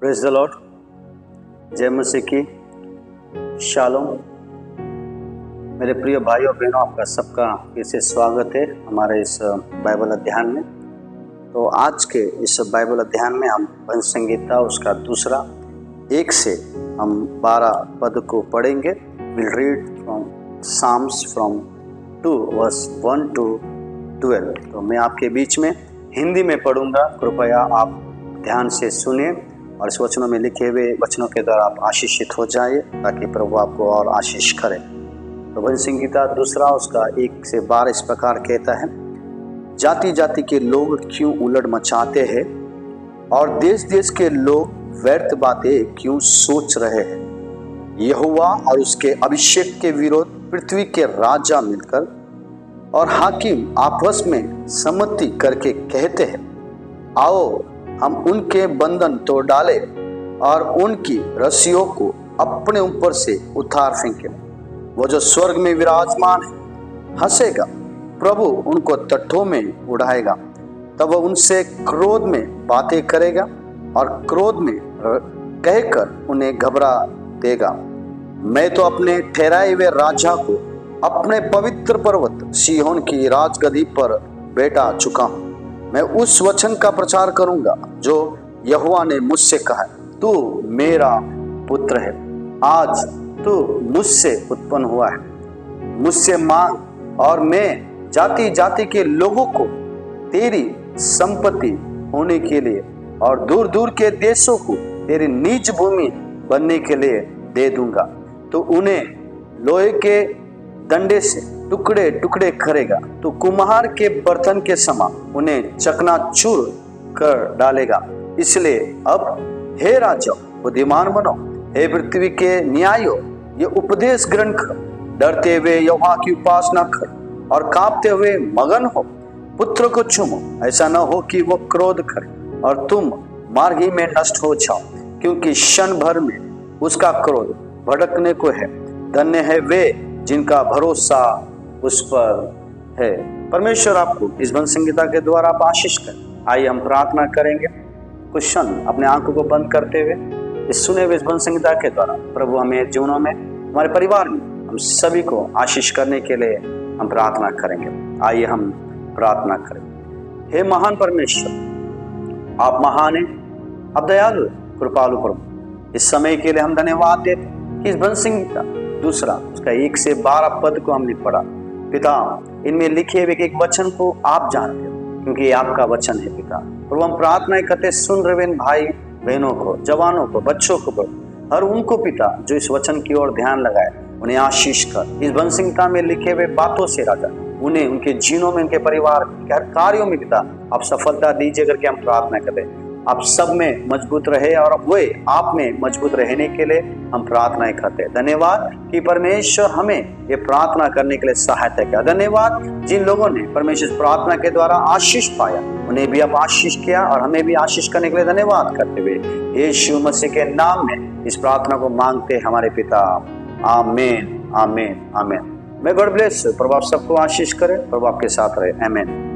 Praise the Lord. जय मसीह की। Shalom. मेरे प्रिय भाइयों बहनों, आपका सबका फिर से स्वागत है हमारे इस बाइबल अध्ययन में। तो आज के इस बाइबल अध्ययन में हम भजन संगीता उसका दूसरा 1 से हम 12 पद को पढ़ेंगे। Will read from Psalms from 2 verse 1 to 12। तो मैं आपके बीच में हिंदी में पढ़ूंगा, कृपया आप ध्यान से सुने और इस वचनों में लिखे हुए वचनों के द्वारा आप आशीषित हो जाए, ताकि प्रभु आपको और आशीष करे। तो भजन संगीता दूसरा उसका 1 से 12 इस प्रकार कहता है। जाति जाति के लोग क्यों उलट मचाते हैं और देश देश के लोग व्यर्थ बातें क्यों सोच रहे हैं। यहोवा और उसके अभिषेक के विरोध पृथ्वी के राजा मिलकर और हाकिम आपस में सम्मति करके कहते हैं, आओ हम उनके बंधन तोड़ डाले और उनकी रस्सियों को अपने ऊपर से उतार फेंके। वो जो स्वर्ग में विराजमान है हंसेगा, प्रभु उनको तटों में उड़ाएगा। तब वह उनसे क्रोध में बातें करेगा और क्रोध में कहकर उन्हें घबरा देगा। मैं तो अपने ठहराए हुए राजा को अपने पवित्र पर्वत सिय्योन की राजगद्दी पर बैठा चुका हूँ। मैं उस वचन का प्रचार करूंगा जो यहोवा ने मुझसे कहा, तू मेरा पुत्र है, आज तू मुझसे उत्पन्न हुआ है। मुझसे मांग और मैं जाति जाति के लोगों को तेरी संपत्ति होने के लिए और दूर दूर के देशों को तेरी निज भूमि बनने के लिए दे दूंगा। तो उन्हें लोहे के डंडे से टुकड़े टुकड़े करेगा, तो कुम्हार के बर्तन के समान उन्हें चकनाचूर कर डालेगा। इसलिए अब हे राजा बुद्धिमान बनो, हे पृथ्वी के न्यायो ये उपदेश ग्रहण कर। डरते हुए यहोवा की उपासना कर और कांपते हुए मगन हो। पुत्र को चूमो, ऐसा न हो कि वो क्रोध करे और तुम मार्ग ही में नष्ट हो जाओ, क्योंकि क्षण भर में उसका क्रोध भड़कने को है। धन्य है वे जिनका भरोसा उस पर है। परमेश्वर आपको इस भजन संगीता के द्वारा आप आशीष करें। आइए हम प्रार्थना करेंगे। कुछ क्षण अपने आंखों को बंद करते हुए इस सुने हुए इस भजन संगीता के द्वारा प्रभु हमें जीवनों में, हमारे परिवार में, हम सभी को आशीष करने के लिए हम प्रार्थना करेंगे। आइए हम प्रार्थना करें। हे महान परमेश्वर, आप महान हैं, आप दयालु कृपालु प्रभु। इस समय के लिए हम धन्यवाद देते कि इस भजन संगीता दूसरा उसका 1 से 12 पद को हमने पढ़ा। पिता, इनमें लिखे हुए एक वचन को आप जानते हो, क्योंकि ये आपका वचन है पिता। और हम प्रार्थना करते सुन रहे भाई बहनों को, जवानों को, बच्चों को, हर उनको पिता जो इस वचन की ओर ध्यान लगाए, उन्हें आशीष कर। इस भजन संगीता में लिखे हुए बातों से राजा उन्हें उनके जीनों में, उनके परिवार के हर कार्यों में पिता आप सफलता दीजिए करके हम प्रार्थना करते। आप सब में मजबूत रहे और वे आप में मजबूत रहने के लिए हम प्रार्थनाएं करते हैं। धन्यवाद कि परमेश्वर हमें ये प्रार्थना करने के लिए सहायता किया। धन्यवाद जिन लोगों ने परमेश्वर प्रार्थना के द्वारा आशीष पाया, उन्हें भी आप आशीष किया और हमें भी आशीष करने के लिए धन्यवाद करते हुए यीशु मसीह के नाम में इस प्रार्थना को मांगते हमारे पिता। आमीन, आमीन, आमीन। मैं गॉड ब्लेस। प्रभु आप सबको आशीष करे, प्रभु आपके साथ रहे। आमीन।